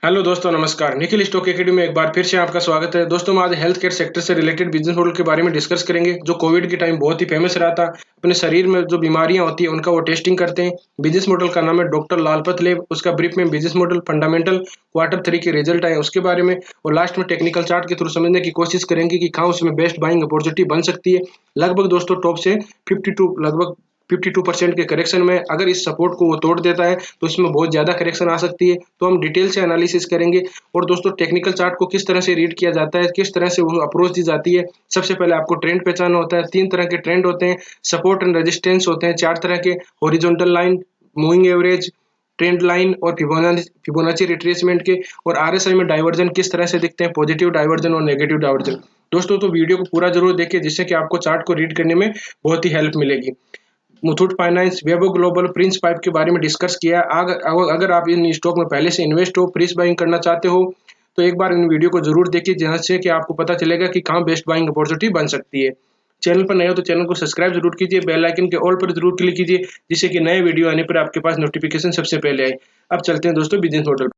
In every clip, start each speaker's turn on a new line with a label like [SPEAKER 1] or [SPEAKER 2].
[SPEAKER 1] Hello दोस्तों, नमस्कार। Nikhil stock academy में एक बार फिर से आपका स्वागत है। दोस्तों, हम आज हेल्थ केयर सेक्टर से रिलेटेड बिजनेस मॉडल के बारे में डिस्कस करेंगे, जो कोविड के टाइम बहुत ही फेमस रहा था। अपने शरीर में जो बीमारियां होती है उनका वो टेस्टिंग करते हैं। बिजनेस मॉडल का नाम है डॉक्टर लालपत लैब। उसका ब्रीफ में बिजनेस मॉडल, फंडामेंटल, क्वार्टर 3 के रिजल्ट आए उसके बारे में, और लास्ट में टेक्निकल चार्ट के थ्रू समझने की कोशिश करेंगे कि कहाँ उसमें बेस्ट बाइंग अपॉर्चुनिटी बन सकती है। लगभग दोस्तों टॉप से 52% के करेक्शन में, अगर इस सपोर्ट को वो तोड़ देता है तो इसमें बहुत ज़्यादा करेक्शन आ सकती है। तो हम डिटेल से एनालिसिस करेंगे। और दोस्तों, टेक्निकल चार्ट को किस तरह से रीड किया जाता है, किस तरह से वो अप्रोच दी जाती है। सबसे पहले आपको ट्रेंड पहचानना होता है। 3 तरह के ट्रेंड होते हैं, सपोर्ट एंड रेजिस्टेंस होते हैं 4 तरह के, horizontal line, moving average, trend line और फिबोनाची रिट्रेसमेंट के। और आरएसआई में डाइवर्जन किस तरह से दिखते हैं, पॉजिटिव डाइवर्जन और नेगेटिव डाइवर्जन। दोस्तों, तो वीडियो को पूरा जरूर देखिए, जिससे कि आपको चार्ट को रीड करने में बहुत ही हेल्प मिलेगी। Muthoot finance, Weibo global, Prince pipe के बारे में डिस्कस किया। अगर आप इन स्टॉक में पहले से इन्वेस्ट हो, फ्रीज बाइंग करना चाहते हो, तो एक बार इन वीडियो को जरूर देखिए, जहाँ से कि आपको पता चलेगा कि कहाँ बेस्ट बाइंग अपॉर्चुनिटी बन सकती है। चैनल पर नए हो तो चैनल को सब्सक्राइब जरूर कीजिए, बेल आइकन के ऑल पर जरूर क्लिक कीजिए, जिससे कि नए वीडियो आने पर आपके पास नोटिफिकेशन सबसे पहले आए। अब चलते हैं दोस्तों बिजनेस मॉडल।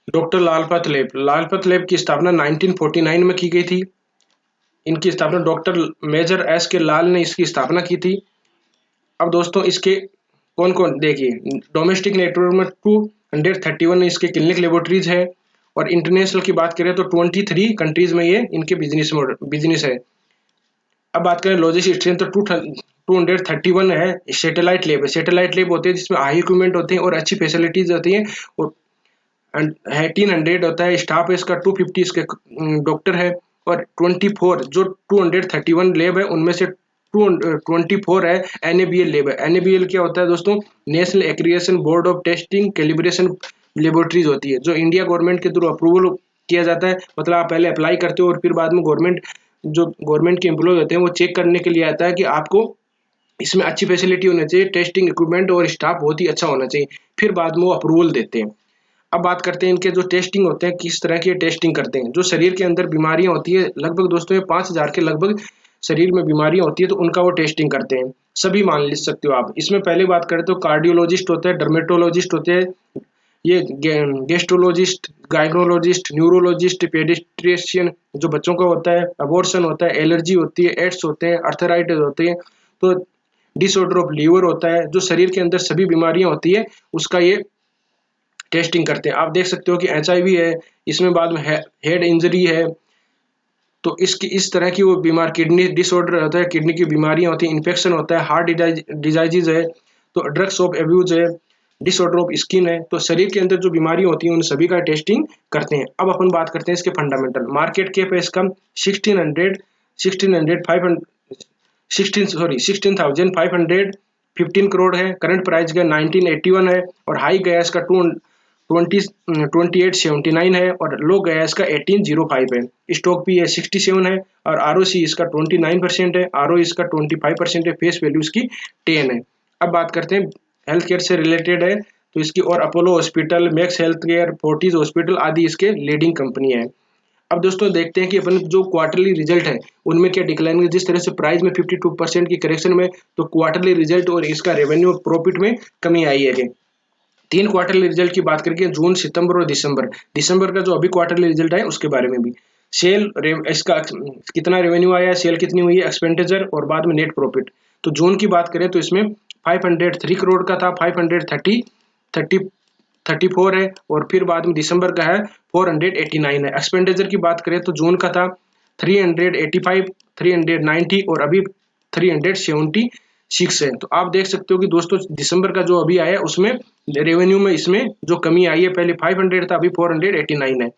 [SPEAKER 1] डॉक्टर लालपत लैब की स्थापना 1949 में की गई थी। इनकी स्थापना डॉक्टर मेजर एस के लाल ने इसकी स्थापना की थी। अब दोस्तों, इसके कौन कौन देखिए, डोमेस्टिक नेटवर्क में 231 इसके क्लिनिक लेबोरेटरीज है, और इंटरनेशनल की बात करें तो 23 कंट्रीज में ये इनके बिजनेस है। अब बात करें लॉजिस्टिक स्ट्रेंथ, तो 231 है। सैटेलाइट लेब होते हैं जिसमें हाई इक्विपमेंट होते हैं और अच्छी फैसिलिटीज होती हैं। और 1800 होता है स्टाफ है इसका, 250 इसके डॉक्टर है। और 24 जो 231 लेब है उनमें से 24 है एनएबीएल लेब है। एनएबीएल क्या होता है दोस्तों? National accreditation board of testing calibration laboratories होती है, जो इंडिया गवर्नमेंट के थ्रू अप्रूवल किया जाता है। मतलब आप पहले अप्लाई करते हो और फिर बाद में गवर्नमेंट के एम्प्लॉय होते हैं वो चेक करने के लिए आता है कि आपको इसमें अच्छी फैसिलिटी होनी चाहिए, टेस्टिंग इक्विपमेंट और स्टाफ बहुत ही अच्छा होना चाहिए, फिर बाद में वो अप्रूवल देते हैं। अब बात करते हैं इनके जो टेस्टिंग होते हैं, किस तरह की टेस्टिंग करते हैं। जो शरीर के अंदर बीमारियां होती है, लगभग दोस्तों ये 5000 के लगभग शरीर में बीमारियां होती है, तो उनका वो टेस्टिंग करते हैं। सभी मान ले सकते हो आप। इसमें पहले बात करें तो कार्डियोलॉजिस्ट होते हैं, डर्मेटोलॉजिस्ट होते हैं, ये गेस्ट्रोलॉजिस्ट, गायनोलॉजिस्ट, न्यूरोलॉजिस्ट, पेडिट्रिशियन जो बच्चों का होता है, अबॉर्शन होता है, एलर्जी होती है, एड्स होते हैं, अर्थराइटिस होते हैं, तो डिसऑर्डर ऑफ लीवर होता है। जो शरीर के अंदर सभी बीमारियां होती है उसका ये टेस्टिंग करते हैं। आप देख सकते हो कि एचआईवी है, इसमें बाद में हेड इंजरी है, तो इसकी इस तरह की वो बीमार, किडनी डिसऑर्डर होता है, किडनी की बीमारियां होती हैं, इन्फेक्शन होता है, हार्ट डिजाइजेज है, तो ड्रग्स ऑफ एब्यूज है, डिसऑर्डर ऑफ स्किन है। तो शरीर के अंदर जो बीमारियां होती हैं उन सभी का टेस्टिंग करते हैं। अब अपन बात करते हैं इसके फंडामेंटल। मार्केट कैप है इसका 16,515 करोड़ है। करंट प्राइस का 1981 है, और हाई गया इसका 2879 है, और लो गया इसका 1805 है। स्टॉक भी है 67 है, और आरओसी इसका 29% है, आरओ इसका 25% है, फेस वैल्यू इसकी 10 है। अब बात करते हैं हेल्थ केयर से रिलेटेड है, तो इसकी और Apollo hospital, max health care, Fortis hospital आदि इसके लीडिंग कंपनी है। अब दोस्तों देखते हैं कि अपन जो क्वार्टरली रिजल्ट है उनमें क्या डिक्लाइन है। जिस तरह से प्राइस में 52% की करेक्शन में, तो क्वार्टरली रिजल्ट और इसका रेवेन्यू प्रॉफिट में कमी आई है। 3 क्वार्टरली रिजल्ट की बात करके जून, सितंबर और दिसंबर का जो अभी क्वार्टरली रिजल्ट है उसके बारे में भी, इसका कितना रेवेन्यू आया, सेल कितनी हुई है, एक्सपेंडिचर और बाद में नेट प्रॉफिट। तो जून की बात करें तो इसमें 503 करोड़ का था, 534 है, और फिर बाद में दिसंबर का है 489 है। एक्सपेंडिचर की बात करें तो जून का था 385, 390 और अभी 376 है। तो आप देख सकते हो कि दोस्तों दिसंबर का जो अभी आया उसमें रेवेन्यू में इसमें जो कमी आई है, पहले 500 था, अभी 489 है।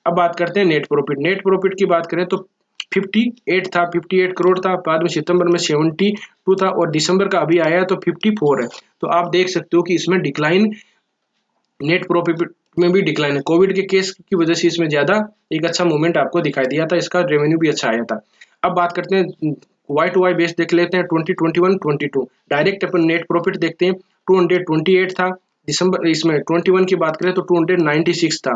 [SPEAKER 1] अब बात करते हैं नेट प्रॉफिट। नेट प्रॉफिट की बात करें तो 58 करोड़ था, बाद में सितंबर में 72 था, और दिसंबर का अभी आया तो 54 है। तो आप देख सकते हो कि इसमें डिक्लाइन, नेट प्रॉफिट में भी डिक्लाइन है। कोविड के केस की वजह से इसमें ज्यादा एक अच्छा मूवमेंट आपको दिखाई दिया था, इसका रेवेन्यू भी अच्छा आया था। अब बात करते हैं वाई टू वाई बेस देख लेते हैं, 2021-22 डायरेक्ट अपन नेट प्रॉफिट देखते हैं। 228 था दिसंबर, इसमें 21 की बात करें तो 296 था,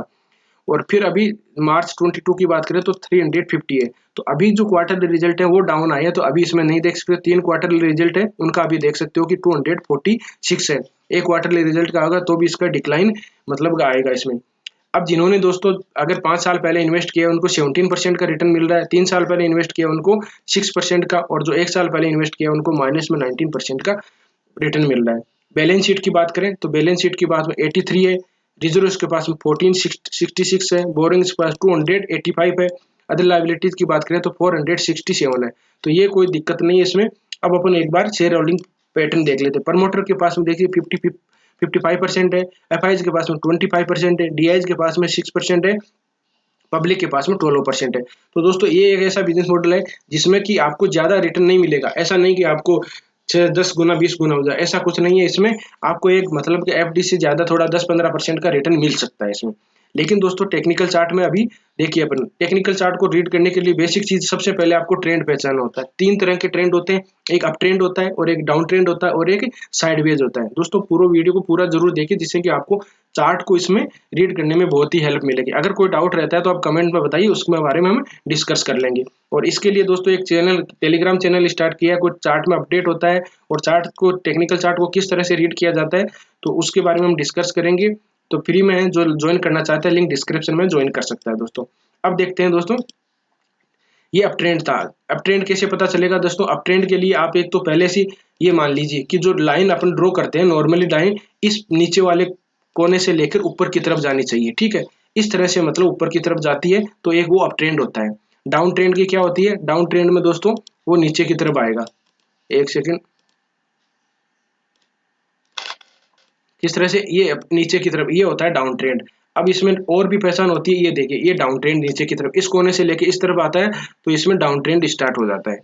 [SPEAKER 1] और फिर अभी मार्च 22 की बात करें तो 350 है। तो अभी जो क्वार्टरली रिजल्ट है वो डाउन आया है, तो अभी इसमें नहीं देख सकते। 3 क्वार्टरली रिजल्ट है उनका अभी देख सकते हो कि 246 है। एक क्वार्टरली रिजल्ट का होगा तो भी इसका डिक्लाइन मतलब आएगा इसमें। अब जिन्होंने दोस्तों अगर 5 साल पहले इन्वेस्ट किया उनको 17% का रिटर्न मिल रहा है, 3 साल पहले इन्वेस्ट किया उनको 6% का, और जो 1 साल पहले इन्वेस्ट किया उनको माइनस में 19% का रिटर्न मिल रहा है। बैलेंस शीट की बात करें तो बैलेंस शीट की बात में 83 है, रिजर्व के पास में 1466 है, बोरिंग्स के पास 285 है, अदर लाइबिलिटीज की बात करें तो 467 है। तो ये कोई दिक्कत नहीं है इसमें। अब अपन एक बार शेयर होल्डिंग पैटर्न देख लेते हैं। प्रमोटर के पास में देखिए 55% है, एफआईज के पास में 25% है, डीआईज के पास में 6% है, पब्लिक के पास में 12% है। तो दोस्तों ये एक ऐसा बिजनेस मॉडल है जिसमें कि आपको ज़्यादा रिटर्न नहीं मिलेगा। ऐसा नहीं कि आपको 10 गुना 20 गुना हो जाए, ऐसा कुछ नहीं है इसमें। आपको एक मतलब कि एफडी से ज़्यादा थोड़ा 10-15% का रिटर्न मिल सकता है इसमें। लेकिन दोस्तों टेक्निकल चार्ट में अभी देखिए, अपन टेक्निकल चार्ट को रीड करने के लिए बेसिक चीज सबसे पहले आपको ट्रेंड पहचानना होता है। 3 तरह के ट्रेंड होते हैं, एक अप ट्रेंड होता है और एक डाउन ट्रेंड होता है और एक साइडवेज होता है। दोस्तों पूरा वीडियो को पूरा जरूर देखिए जिससे कि आपको चार्ट को इसमें रीड करने में बहुत ही हेल्प मिलेगी। अगर कोई डाउट रहता है तो आप कमेंट में बताइए, उसके बारे में हम डिस्कस कर लेंगे। और इसके लिए दोस्तों एक चैनल, टेलीग्राम चैनल स्टार्ट किया है, कुछ चार्ट में अपडेट होता है और चार्ट को, टेक्निकल चार्ट को किस तरह से रीड किया जाता है तो उसके बारे में हम डिस्कस करेंगे। तो फ्री में है, जो ज्वाइन करना चाहते हैं लिंक डिस्क्रिप्शन में ज्वाइन कर सकता है दोस्तों। अब देखते हैं दोस्तों, ये अप ट्रेंड था। अप ट्रेंड कैसे पता चलेगा दोस्तों? अप ट्रेंड के लिए आप एक तो पहले से ये मान लीजिए कि जो लाइन अपन ड्रॉ करते हैं नॉर्मली लाइन इस नीचे वाले कोने से लेकर ऊपर की तरफ जानी चाहिए, ठीक है। इस तरह से मतलब ऊपर की तरफ जाती है तो एक वो अप ट्रेंड होता है। डाउन ट्रेंड की क्या होती है? डाउन ट्रेंड में दोस्तों वो नीचे की तरफ आएगा। एक सेकेंड, किस तरह से ये नीचे की तरफ, ये होता है डाउन ट्रेंड। अब इसमें और भी पहचान होती है, ये देखिए ये डाउन ट्रेंड नीचे की तरफ इस कोने से लेके इस तरफ आता है तो इसमें डाउन ट्रेंड स्टार्ट हो जाता है।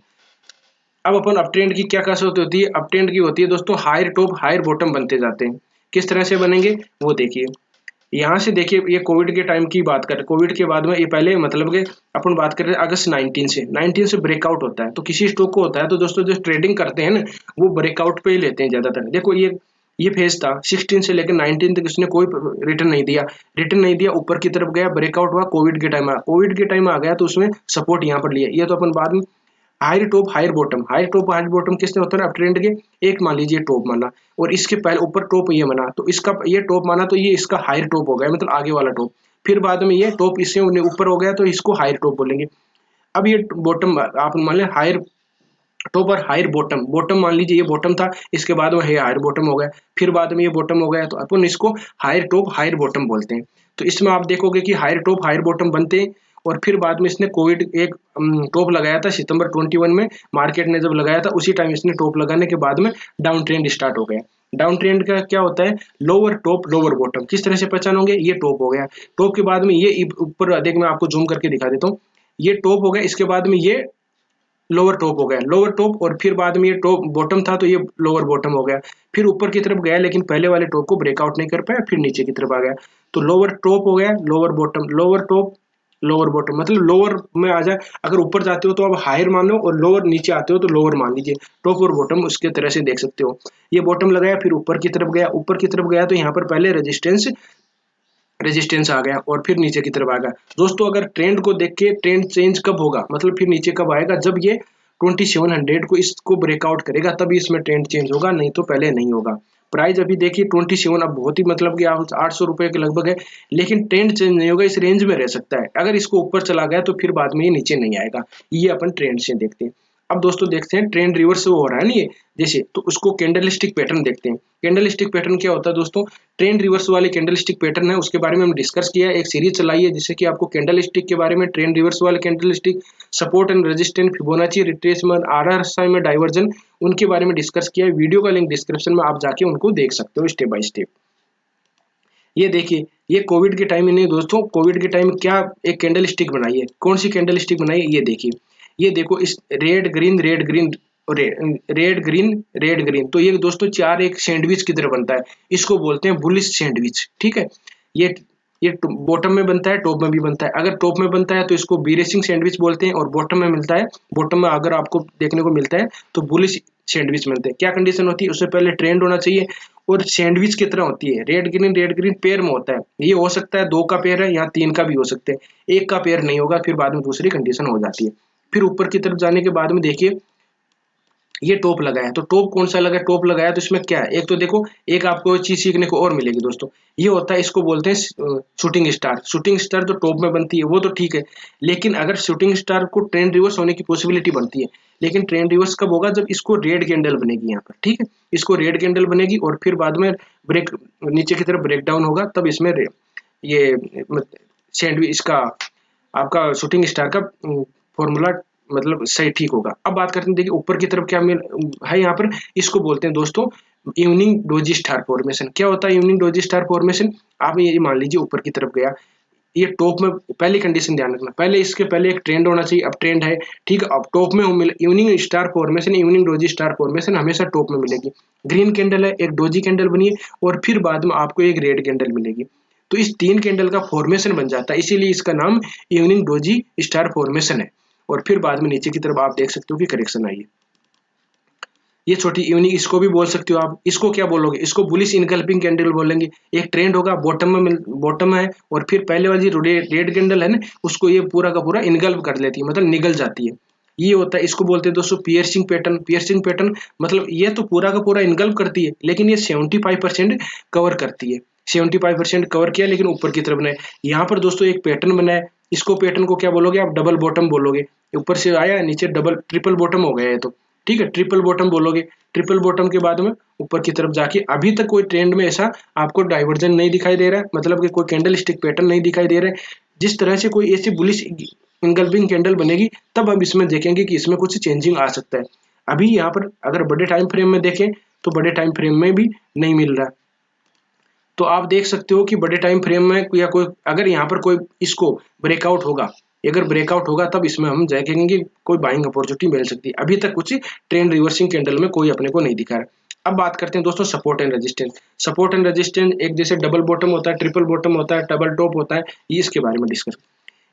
[SPEAKER 1] अब अपन अप ट्रेंड की क्या खासियत होती है? अप ट्रेंड की होती है दोस्तों हायर टॉप हायर बॉटम बनते जाते हैं। किस तरह से बनेंगे वो देखिए। यहाँ से देखिए, ये कोविड के टाइम की बात करें, कोविड के बाद में ये पहले मतलब कि अपन बात कर रहे हैं अगस्त 19 से ब्रेकआउट होता है। तो किसी स्टॉक को होता है तो दोस्तों जो ट्रेडिंग करते हैं ना वो ब्रेकआउट पे ही लेते हैं ज्यादातर। देखो ये फेज था 16 से लेकर 19 तक, इसने कोई रिटर्न नहीं दिया, ऊपर की तरफ गया, ब्रेकआउट हुआ, कोविड के टाइम आया, आ गया तो उसमें सपोर्ट यहाँ पर लिया। ये तो अपन बाद में हायर टॉप हायर बॉटम किसने होता है? अप ट्रेंड के। एक मान लीजिए टॉप माना और इसके पहले ऊपर टॉप ये माना तो इसका ये टॉप माना तो ये इसका हायर टॉप हो गया, मतलब आगे वाला टॉप। फिर बाद में ये टॉप इससे ऊपर हो गया तो इसको हायर टॉप बोलेंगे। अब ये बॉटम आप मान लें हायर टॉप और हायर बॉटम मान लीजिए ये बॉटम था, इसके बाद में हायर बॉटम हो गया, फिर बाद में ये बॉटम हो गया तो अपन इसको हायर टॉप हायर बॉटम बोलते हैं। तो इसमें आप देखोगे कि हायर टॉप हायर बॉटम बनते हैं और फिर बाद में इसने कोविड एक टॉप लगाया था सितंबर 21 में, मार्केट ने जब लगाया था उसी टाइम इसने टॉप लगाने के बाद में डाउन ट्रेंड स्टार्ट हो गया। डाउन ट्रेंड का क्या होता है? Lower top lower bottom. किस तरह से पहचानोगे? ये टॉप हो गया, टॉप के बाद में ये ऊपर देख, मैं आपको जूम करके दिखा देता हूँ, ये टॉप हो गया, इसके बाद में ये लोअर टॉप हो गया, लोअर टॉप, और फिर बाद में ये टॉप बॉटम था तो ये लोअर बॉटम हो गया, फिर ऊपर की तरफ गया लेकिन पहले वाले टॉप को ब्रेकआउट नहीं कर पाया, फिर नीचे की तरफ आ गया। तो लोअर टॉप हो गया, lower bottom, lower top lower bottom, मतलब लोअर में आ जाए। अगर ऊपर जाते हो तो आप हायर मानो और लोअर नीचे आते हो तो लोअर मान लीजिए। टॉप और बॉटम उसके तरह से देख सकते हो। ये बॉटम लगाया फिर ऊपर की तरफ गया, तो यहाँ पर पहले रेजिस्टेंस आ गया और फिर नीचे की तरफ आ गया। दोस्तों अगर ट्रेंड को देख के ट्रेंड चेंज कब होगा, मतलब फिर नीचे कब आएगा? जब ये 2700 को इसको ब्रेकआउट करेगा तभी इसमें ट्रेंड चेंज होगा, नहीं तो पहले नहीं होगा। प्राइस अभी देखिए 27, अब बहुत ही मतलब कि 800 रुपए के लगभग है, लेकिन ट्रेंड चेंज नहीं होगा, इस रेंज में रह सकता है। अगर इसको ऊपर चला गया तो फिर बाद में ये नीचे नहीं आएगा। ये अपन ट्रेंड से देखते हैं। अब दोस्तों देखते हैं ट्रेंड रिवर्स हो रहा है ना ये जैसे, तो उसको कैंडलस्टिक पैटर्न देखते हैं। कैंडलस्टिक पैटर्न क्या होता है दोस्तों? ट्रेंड रिवर्स वाले कैंडलस्टिक पैटर्न है, उसके बारे में हम डिस्कस किया है, एक सीरीज चलाई है जिससे कि आपको कैंडलस्टिक के बारे में, ट्रेंड रिवर्स वाले candlestick, support and resistance, Fibonacci, retracement, RSI में डाइवर्जन, उनके बारे में डिस्कस किया है। वीडियो का लिंक डिस्क्रिप्शन में आप जाके उनको देख सकते हो स्टेप बाय स्टेप। ये देखिए, ये कोविड के टाइम में नहीं दोस्तों, कोविड के टाइम क्या एक कैंडल स्टिक बनाई है, कौन सी कैंडल स्टिक बनाई है ये देखिए। ये देखो, इस red green red green red green red green, तो ये दोस्तों चार एक सैंडविच की तरह बनता है, इसको बोलते हैं बुलिश सैंडविच, ठीक है। ये बॉटम में बनता है, टॉप में भी बनता है। अगर टॉप में बनता है तो इसको बीरेसिंग सैंडविच बोलते हैं, और बॉटम में मिलता है, बॉटम में अगर आपको देखने को मिलता है तो बुलिश सैंडविच मिलते हैं। क्या कंडीशन होती है? उससे पहले ट्रेंड होना चाहिए, और सैंडविच की तरह होती है, रेड ग्रीन पेयर में होता है। ये हो सकता है 2 का पेयर है या 3 का भी हो सकते हैं, 1 का पेयर नहीं होगा, फिर बाद में दूसरी कंडीशन हो जाती है। फिर ऊपर की तरफ जाने के बाद में देखिए ये टॉप लगाया, तो टॉप कौन सा लगा, टॉप लगाया तो इसमें क्या है, एक तो देखो एक आपको चीज सीखने को और मिलेगी दोस्तों। ये होता है, इसको बोलते हैं शूटिंग स्टार। शूटिंग स्टार तो टॉप में बनती है वो तो ठीक है, लेकिन अगर शूटिंग स्टार को ट्रेंड रिवर्स होने की पॉसिबिलिटी बनती है, लेकिन ट्रेंड रिवर्स कब होगा, जब इसको रेड कैंडल बनेगी यहाँ पर, ठीक है, इसको रेड कैंडल बनेगी और फिर बाद में ब्रेक नीचे की तरफ ब्रेक डाउन होगा, तब इसमें ये सैंडविच इसका आपका शूटिंग स्टार का फॉर्मूला मतलब सही ठीक होगा। अब बात करते हैं, देखिए ऊपर की तरफ क्या मिल है यहाँ पर, इसको बोलते हैं दोस्तों इवनिंग डोजी स्टार फॉर्मेशन। क्या होता है इवनिंग डोजी स्टार फॉर्मेशन, आप ये मान लीजिए ऊपर की तरफ गया, ये टॉप में पहली कंडीशन ध्यान रखना, पहले इसके पहले एक ट्रेंड होना चाहिए, अब ट्रेंड है, ठीक है, अब टॉप में evening star formation, evening doji star formation हमेशा टॉप में मिलेगी। ग्रीन कैंडल है, एक डोजी कैंडल बनी है और फिर बाद में आपको एक रेड कैंडल मिलेगी, तो इस 3 कैंडल का फॉर्मेशन बन जाता है, इसीलिए इसका नाम इवनिंग डोजी स्टार फॉर्मेशन है। और फिर बाद में नीचे की तरफ आप देख सकते हो कि करेक्शन आई है, ये छोटी इवनिंग इसको भी बोल सकते हो आप। इसको क्या बोलोगे, इसको बुलिश इनकल्पिंग कैंडल बोलेंगे। एक ट्रेंड होगा बॉटम है और फिर पहले वाली रेड कैंडल है ना, उसको ये पूरा का पूरा इनगल्प कर लेती है, मतलब निगल जाती है, ये होता है। इसको बोलते हैं दोस्तों पियर्सिंग पैटर्न। पियर्सिंग पैटर्न मतलब ये तो पूरा का पूरा इनगल्प करती है, लेकिन ये 75% कवर करती है, 75% कवर किया, लेकिन ऊपर की तरफ बनाए। यहाँ पर दोस्तों एक पैटर्न बना है, इसको पैटर्न को क्या बोलोगे आप, डबल बॉटम बोलोगे। ऊपर से आया नीचे डबल ट्रिपल बॉटम हो गया है, तो ठीक है, ट्रिपल बॉटम बोलोगे। ट्रिपल बॉटम के बाद में ऊपर की तरफ जाके अभी तक कोई ट्रेंड में ऐसा आपको डाइवर्जन नहीं दिखाई दे रहा है, मतलब कि कोई कैंडल स्टिक पैटर्न नहीं दिखाई दे रहा है। जिस तरह से कोई ऐसी बुलिश इंगल्फिंग कैंडल बनेगी तब हम इसमें देखेंगे कि इसमें कुछ चेंजिंग आ सकता है। अभी यहाँ पर अगर बड़े टाइम फ्रेम में देखें तो बड़े टाइम फ्रेम में भी नहीं मिल रहा, तो आप देख सकते हो कि बड़े टाइम फ्रेम में या कोई अगर यहाँ पर कोई इसको ब्रेकआउट होगा, अगर ब्रेकआउट होगा तब इसमें हम देखेंगे कि कोई बाइंग अपॉर्चुनिटी मिल सकती है। अभी तक कुछ ट्रेंड रिवर्सिंग कैंडल में कोई अपने को नहीं दिखा रहा। अब बात करते हैं दोस्तों support and resistance. Support and resistance एक जैसे डबल बॉटम होता है, ट्रिपल बॉटम होता है, डबल टॉप होता है, ये इसके बारे में डिस्कस।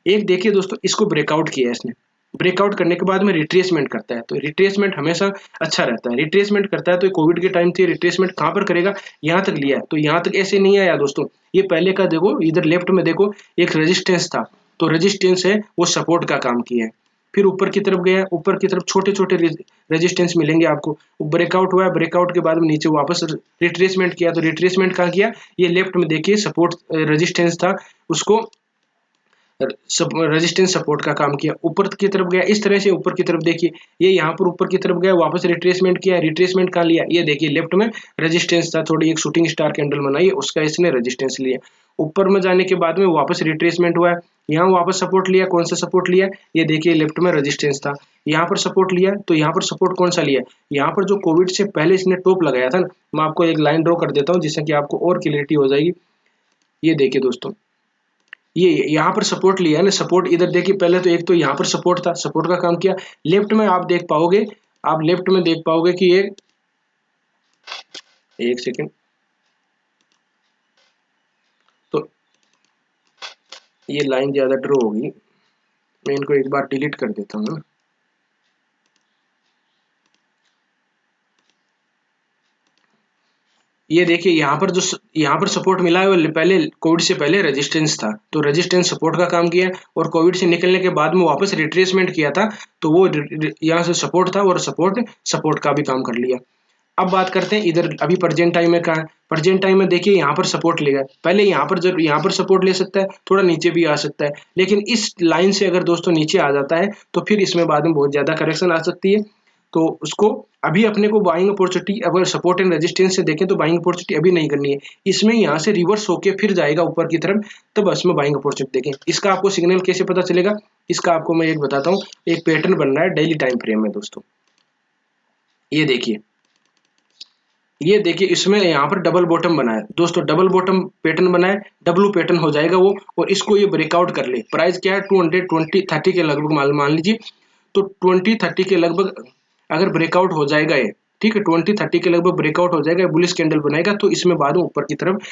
[SPEAKER 1] एक देखिए दोस्तों, इसको ब्रेकआउट किया है इसने, ब्रेकआउट करने के बाद में रिट्रेसमेंट करता है, तो रिट्रेसमेंट हमेशा अच्छा रहता है। रिट्रेसमेंट करता है तो कोविड के टाइम थी, रिट्रेसमेंट कहाँ पर करेगा, यहाँ तक लिया है, तो यहाँ तक ऐसे नहीं आया दोस्तों। ये पहले का देखो, इधर लेफ्ट में देखो एक रेजिस्टेंस था, तो रेजिस्टेंस है वो सपोर्ट का काम किया है। फिर ऊपर की तरफ गया, ऊपर की तरफ छोटे छोटे रेजिस्टेंस मिलेंगे आपको, ब्रेकआउट हुआ है, ब्रेकआउट के बाद में नीचे वापस रिट्रेसमेंट किया, तो रिट्रेसमेंट कहाँ किया, ये लेफ्ट में देखिए सपोर्ट रेजिस्टेंस था, उसको रेजिस्टेंस सपोर्ट का काम किया, ऊपर की तरफ गया, इस तरह से ऊपर की तरफ देखिए, ये यहाँ पर ऊपर की तरफ गया, वापस रिट्रेसमेंट किया, रिट्रेसमेंट का लिया, ये देखिए लेफ्ट में रेजिस्टेंस था, थोड़ी एक शूटिंग स्टार कैंडल बनाई, उसका इसने रेजिस्टेंस लिया। ऊपर में जाने के बाद में वापस रिट्रेसमेंट हुआ है, यहाँ वापस सपोर्ट लिया, कौन सा सपोर्ट लिया, ये देखिए लेफ्ट में रेजिस्टेंस था, यहाँ पर सपोर्ट लिया, तो यहाँ पर सपोर्ट कौन सा लिया, यहाँ पर जो कोविड से पहले इसने टॉप लगाया था ना, मैं आपको एक लाइन ड्रॉ कर देता हूँ जिससे कि आपको और क्लियरिटी हो जाएगी। ये देखिए दोस्तों, ये यहाँ पर सपोर्ट लिया है ना, सपोर्ट इधर देखिए, पहले तो एक तो यहाँ पर सपोर्ट था, सपोर्ट का काम किया, लेफ्ट में आप देख पाओगे, आप लेफ्ट में देख पाओगे कि ये एक सेकेंड, तो ये लाइन ज्यादा ड्रॉ होगी, मैं इनको एक बार डिलीट कर देता हूँ ना। ये देखिए यहाँ पर जो यहाँ पर सपोर्ट मिला है वो पहले कोविड से पहले रेजिस्टेंस था, तो रेजिस्टेंस सपोर्ट का काम किया, और कोविड से निकलने के बाद में वापस रिट्रेसमेंट किया था, तो वो यहाँ से सपोर्ट था और सपोर्ट का भी काम कर लिया। अब बात करते हैं इधर अभी प्रेजेंट टाइम में कहाँ है, प्रेजेंट टाइम में देखिए यहाँ पर सपोर्ट लेगा, पहले यहाँ पर जब यहाँ पर सपोर्ट ले सकता है, थोड़ा नीचे भी आ सकता है, लेकिन इस लाइन से अगर दोस्तों नीचे आ जाता है तो फिर इसमें बाद में बहुत ज़्यादा करेक्शन आ सकती है, तो उसको अभी अपने को बाइंग अपॉर्चुनिटी अगर सपोर्ट एंड रेजिस्टेंस से देखें तो बाइंग अपॉर्चुनिटी अभी नहीं करनी है, इसमें यहाँ से रिवर्स होके फिर जाएगा ऊपर की तरफ, तब इसमें बाइंग अपॉर्चुनिटी देखें। इसका आपको सिग्नल कैसे पता चलेगा, इसका आपको मैं एक बताता हूँ, एक पैटर्न बन रहा है डेली टाइम फ्रेम में दोस्तों, ये देखिए, ये देखिए इसमें यहाँ पर डबल बॉटम बना है दोस्तों, डबल बॉटम पैटर्न बना है, डब्लू पैटर्न हो जाएगा वो, और इसको ये ब्रेकआउट कर ले, प्राइस क्या है 220-30 के लगभग मान लीजिए, तो 20-30 के लगभग अगर ब्रेकआउट हो जाएगा ये, ठीक है, 20-30 के लगभग ब्रेकआउट हो जाएगा, बुलिश कैंडल बनाएगा, तो इसमें बाद में ऊपर की तरफ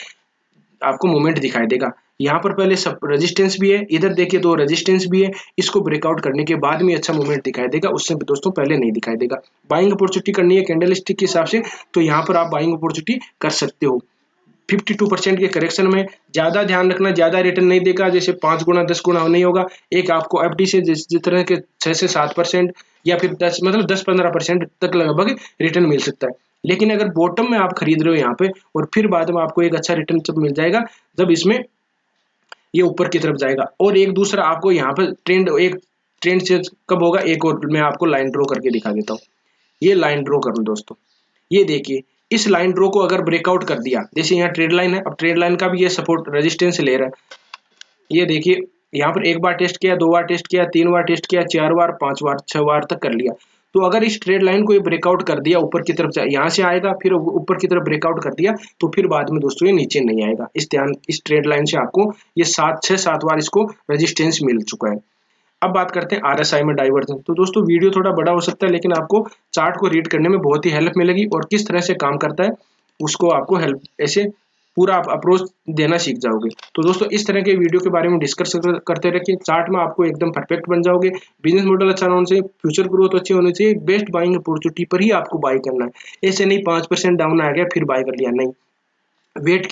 [SPEAKER 1] आपको मूवमेंट दिखाई देगा। यहाँ पर पहले सब रेजिस्टेंस भी है, इधर देखिए तो रेजिस्टेंस भी है। इसको ब्रेकआउट करने के बाद में अच्छा मूवमेंट दिखाई देगा, उससे दोस्तों पहले नहीं दिखाई देगा। बाइंग अपॉर्चुनिटी करनी है कैंडल स्टिक के हिसाब से, तो यहाँ पर आप बाइंग अपॉर्चुनिटी कर सकते हो। 52% के करेक्शन में ज्यादा ध्यान रखना, ज्यादा रिटर्न नहीं देगा, जैसे 5 गुना 10 गुना नहीं होगा। एक आपको एफडी से जिस तरह के 6 से 7% या फिर 10 मतलब 10-15% तक लगभग रिटर्न मिल सकता है। लेकिन अगर बॉटम में आप खरीद रहे हो यहाँ पे और फिर बाद में आपको एक अच्छा रिटर्न जब मिल जाएगा जब इसमें ये ऊपर की तरफ जाएगा। और एक दूसरा आपको यहाँ पर ट्रेंड चेंज कब होगा, एक और मैं आपको लाइन ड्रॉ करके दिखा देता हूँ। ये लाइन ड्रॉ करूँ दोस्तों, ये देखिए इस लाइन ड्रॉ को अगर ब्रेकआउट कर दिया, जैसे यहाँ ट्रेड लाइन है, अब ट्रेड लाइन का भी ये सपोर्ट रेजिस्टेंस ले रहा है। ये देखिए यहाँ पर एक बार टेस्ट किया, 2 बार टेस्ट किया, 3 बार टेस्ट किया, 4 बार, 5 बार, 6 बार तक कर लिया। तो अगर इस ट्रेड लाइन को ये ब्रेकआउट कर दिया ऊपर की तरफ, यहाँ से आएगा फिर ऊपर की तरफ ब्रेकआउट कर दिया, तो फिर बाद में दोस्तों ये नीचे नहीं आएगा। इस ट्रेड लाइन से आपको ये 6-7 बार इसको रेजिस्टेंस मिल चुका है। अब बात करते हैं आरएसआई में डाइवर्जन। तो दोस्तों वीडियो थोड़ा बड़ा हो सकता है, लेकिन आपको चार्ट को रीड करने में बहुत ही हेल्प मिलेगी और किस तरह से काम करता है उसको आपको हेल्प ऐसे पूरा आप अप्रोच देना सीख जाओगे। तो दोस्तों इस तरह के वीडियो के बारे में डिस्कस करते रखिए, चार्ट में आपको एकदम परफेक्ट बन जाओगे। बिजनेस मॉडल अच्छा होना चाहिए, फ्यूचर ग्रोथ अच्छी होनी चाहिए, बेस्ट बाइंग अपॉर्चुनिटी पर ही आपको बाय करना है। ऐसे नहीं 5% डाउन आ गया फिर बाय कर लिया, नहीं, वेट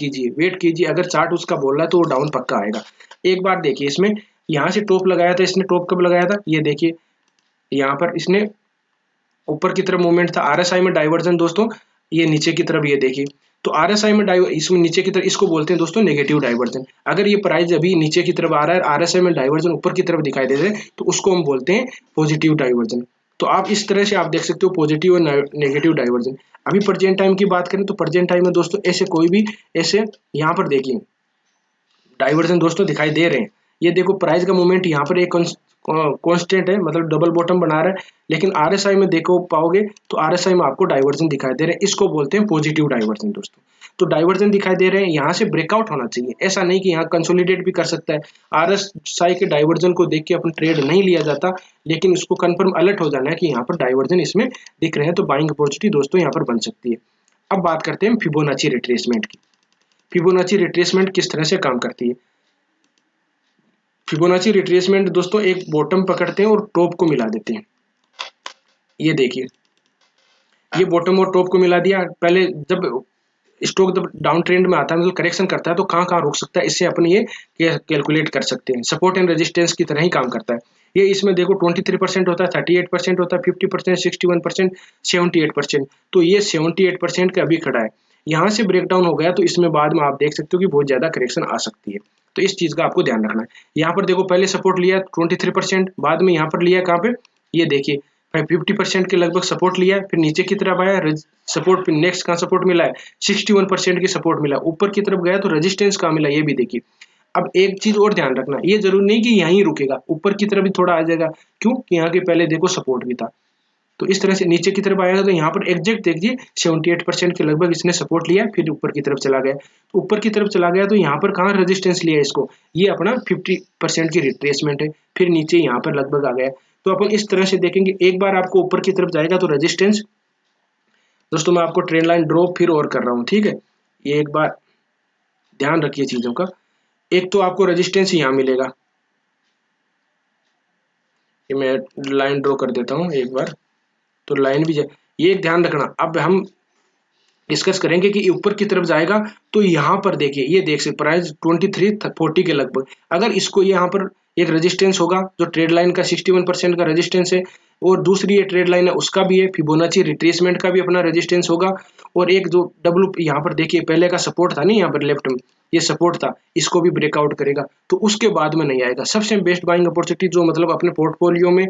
[SPEAKER 1] कीजिए। अगर चार्ट उसका बोल रहा है तो वो डाउन पक्का आएगा। एक बार देखिए इसमें यहाँ से टॉप लगाया था, इसने टॉप कब लगाया था, ये देखिए यहाँ पर इसने ऊपर की तरफ मूवमेंट था। आरएसआई में डाइवर्जन दोस्तों ये नीचे की तरफ, ये देखिए तो आरएसआई में इसमें नीचे की तरफ, इसको बोलते हैं दोस्तों नेगेटिव डाइवर्जन। अगर ये प्राइस अभी नीचे की तरफ आ रहा है, आरएसआई में डाइवर्जन ऊपर की तरफ दिखाई दे रहा है, तो उसको हम बोलते हैं पॉजिटिव डाइवर्जन। तो आप इस तरह से आप देख सकते हो पॉजिटिव और नेगेटिव डाइवर्जन। अभी प्रेजेंट टाइम की बात करें तो प्रेजेंट टाइम में दोस्तों ऐसे कोई भी ऐसे यहाँ पर देखिए डाइवर्जन दोस्तों दिखाई दे रहे हैं। ये देखो प्राइस का मूवमेंट यहाँ पर एक कांस्टेंट है, मतलब डबल बॉटम बना रहा है, लेकिन आरएसआई में देखो पाओगे तो आरएसआई में आपको डाइवर्जन दिखाई दे रहे हैं। इसको बोलते हैं पॉजिटिव डाइवर्जन दोस्तों। तो डाइवर्जन दिखाई दे रहे हैं, यहाँ से ब्रेकआउट होना चाहिए, ऐसा नहीं कि यहाँ कंसोलिडेट भी कर सकता है। आरएसआई के डाइवर्जन को देख के अपन ट्रेड नहीं लिया जाता, लेकिन उसको कंफर्म अलर्ट हो जाना है कि यहाँ पर डाइवर्जन इसमें दिख रहे हैं, तो बाइंग अपॉर्चुनिटी दोस्तों यहाँ पर बन सकती है। अब बात करते हैं फिबोनाची रिट्रेसमेंट की। फिबोनाची रिट्रेसमेंट किस तरह से काम करती है। फिबोनाची रिट्रेसमेंट दोस्तों एक बॉटम पकड़ते हैं और टॉप को मिला देते हैं। ये देखिए ये बॉटम और टॉप को मिला दिया। पहले जब स्टॉक जब डाउन ट्रेंड में आता है, मतलब करेक्शन करता है, तो कहाँ रुक सकता है, इससे अपन ये कैलकुलेट कर सकते हैं। सपोर्ट एंड रेजिस्टेंस की तरह ही काम करता है ये। इसमें देखो 23% होता है, 38% होता है, 50%, 61%, 78%। तो ये 78% का अभी खड़ा है। यहाँ से ब्रेकडाउन हो गया तो इसमें बाद में आप देख सकते हो कि बहुत ज्यादा करेक्शन आ सकती है। तो इस चीज का आपको ध्यान रखना है। यहाँ पर देखो पहले सपोर्ट लिया 23%, बाद में यहाँ पर लिया कहाँ पे, ये देखिए 50% के लगभग सपोर्ट लिया, फिर नीचे की तरफ आया सपोर्ट, फिर नेक्स्ट कहाँ सपोर्ट मिला है, 61% की सपोर्ट मिला, ऊपर की तरफ गया तो रेजिस्टेंस कहाँ मिला, ये भी देखिए। अब एक चीज और ध्यान रखना, ये जरूरी नहीं कि यहीं रुकेगा, ऊपर की तरफ भी थोड़ा आ जाएगा। क्यों कि यहाँ के पहले देखो सपोर्ट भी था। तो इस तरह से नीचे की तरफ आएगा तो यहाँ पर एग्जैक्ट देखिए 78% के लगभग इसने सपोर्ट लिया, फिर ऊपर की तरफ चला गया। तो ऊपर की तरफ चला गया तो यहाँ पर कहाँ रेजिस्टेंस लिया इसको, ये अपना 50% की रिट्रेसमेंट है, फिर नीचे यहाँ पर लगभग आ गया। तो अपन इस तरह से देखेंगे, एक बार आपको ऊपर की तरफ जाएगा तो रेजिस्टेंस दोस्तों, मैं आपको ट्रेंड लाइन ड्रॉ फिर और कर रहा हूँ, ठीक है। ये एक बार ध्यान रखिए चीजों का। एक तो आपको रेजिस्टेंस यहाँ मिलेगा, ये मैं लाइन ड्रॉ कर देता हूँ एक बार, तो लाइन भी ये ध्यान रखना। अब हम डिस्कस करेंगे कि ऊपर की तरफ जाएगा तो यहाँ पर देखिए, ये देख सकते प्राइस 2340 के लगभग, अगर इसको यहाँ पर एक रेजिस्टेंस होगा जो ट्रेड लाइन का 61% का रेजिस्टेंस है, और दूसरी ये ट्रेड लाइन है उसका भी है, फिबोनाची रिट्रेसमेंट का भी अपना रेजिस्टेंस होगा, और एक जो डब्ल्यू यहाँ पर देखिए पहले का सपोर्ट था नहीं, यहाँ पर लेफ्ट में ये सपोर्ट था, इसको भी ब्रेकआउट करेगा, तो उसके बाद में नहीं आएगा। सबसे बेस्ट बाइंग अपॉर्चुनिटी जो मतलब अपने पोर्टफोलियो में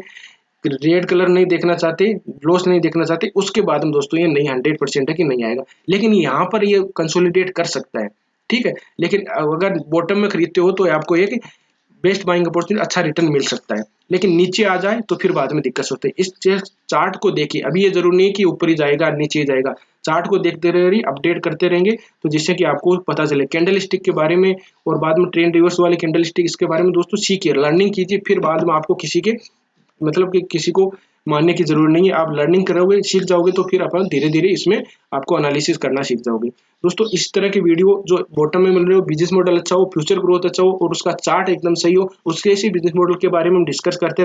[SPEAKER 1] रेड कलर नहीं देखना चाहते, लॉस नहीं देखना चाहते, उसके बाद में दोस्तों ये नहीं 100% है कि नहीं आएगा, लेकिन यहाँ पर ये कंसोलिडेट कर सकता है, ठीक है। लेकिन अगर बॉटम में खरीदते हो तो आपको एक बेस्ट बाइंग अपॉर्चुनिटी अच्छा रिटर्न मिल सकता है, लेकिन नीचे आ जाए तो फिर बाद में दिक्कत होती है। इस चार्ट को देखिए, अभी ये जरूरी नहीं कि ऊपर ही जाएगा नीचे ही जाएगा, चार्ट को देखते रहिए, अपडेट करते रहेंगे, तो जिससे कि आपको पता चले कैंडल स्टिक के बारे में, और बाद में ट्रेंड रिवर्स वाले कैंडल स्टिक, इसके बारे में दोस्तों सीखिए, लर्निंग कीजिए, फिर बाद में आपको किसी के मतलब कि किसी को मानने की जरूरत नहीं है। आप लर्निंग करोगे, सीख जाओगे तो फिर अपन धीरे धीरे इसमें आपको एनालिसिस करना सीख जाओगे। दोस्तों इस तरह की वीडियो जो बॉटम में मिल रही हो, बिजनेस मॉडल अच्छा हो, फ्यूचर ग्रोथ अच्छा हो और उसका चार्ट एकदम सही हो, उसके इसी बिजनेस मॉडल के बारे में हम डिस्कस करते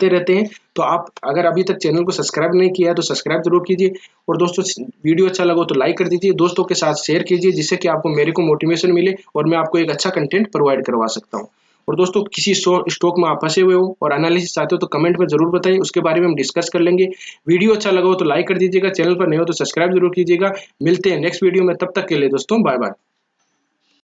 [SPEAKER 1] रहते हैं। तो आप अगर अभी तक चैनल को सब्सक्राइब नहीं किया है तो सब्सक्राइब जरूर कीजिए, और दोस्तों वीडियो अच्छा लगा तो लाइक कर दीजिए, दोस्तों के साथ शेयर कीजिए, जिससे कि आपको मेरे को मोटिवेशन मिले और मैं आपको एक अच्छा कंटेंट प्रोवाइड करवा सकता हूँ। और दोस्तों किसी स्टॉक में आप फंसे हुए हो और एनालिसिस चाहते हो तो कमेंट में जरूर बताइए, उसके बारे में हम डिस्कस कर लेंगे। वीडियो अच्छा लगा हो तो लाइक कर दीजिएगा, चैनल पर नहीं हो तो सब्सक्राइब जरूर कीजिएगा। मिलते हैं नेक्स्ट वीडियो में, तब तक के लिए दोस्तों बाय बाय।